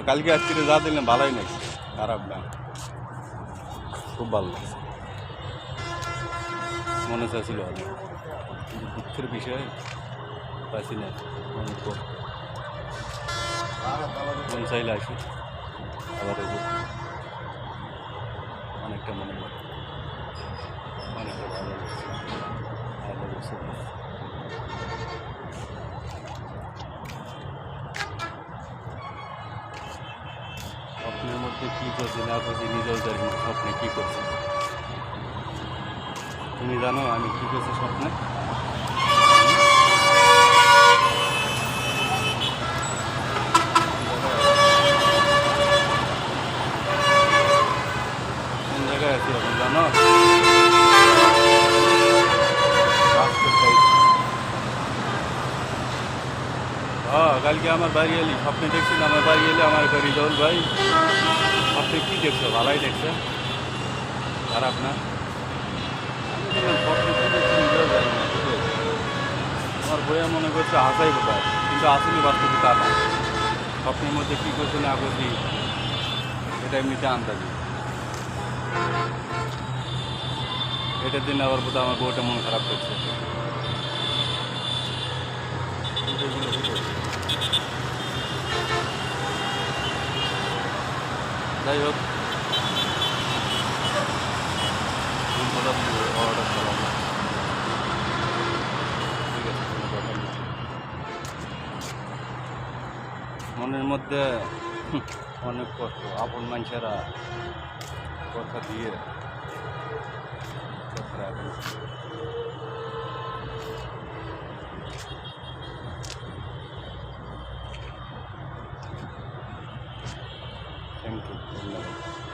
কালকে আজকে যা দিলেন ভালোই নাকি, খারাপ না, খুব ভালো লাগছে। মনে চাইছিল অনেক, কিন্তু দুঃখের বিষয় পাইছি না। অনেক মন চাইলে আসি আবার অনেকটা মনে পড়ে, অনেকটা ভালো লাগছে, ভালো লাগছে। স্বপ্নের মধ্যে কী করছি না করছি নিজেও জানি না। স্বপ্নে কী করছি তুমি জানো আমি কী করছি স্বপ্নে? কোন জায়গায় আছি এখন জানো? কালকে আমার বাড়ি এলি, স্বপ্নে দেখছি আমার বাড়ি এলে আমার রিজল ভাই স্বপ্নে কী দেখছো? ভালোই দেখছে, খারাপ না। স্বপ্নে কী দেখছি নিজেও জানি না, আমার বইয়া মনে করছে হাসাই বোধহয়, কিন্তু আসলে বাস্তবে তা না। স্বপ্নের মধ্যে কী করছি না করছি এটা এমনিতে আন্দাজি। এটার দিন আবার বোধহয় আমার বউটা মন খারাপ করছে। যাই হোক, অর্ডার করলাম না, ঠিক আছে, কোনো ব্যাপার না। মনের মধ্যে অনেক কষ্ট, আপন মানুষেরা কথা দিয়ে কথা রাখে। থ্যাংক ইউ, ধন্যবাদ।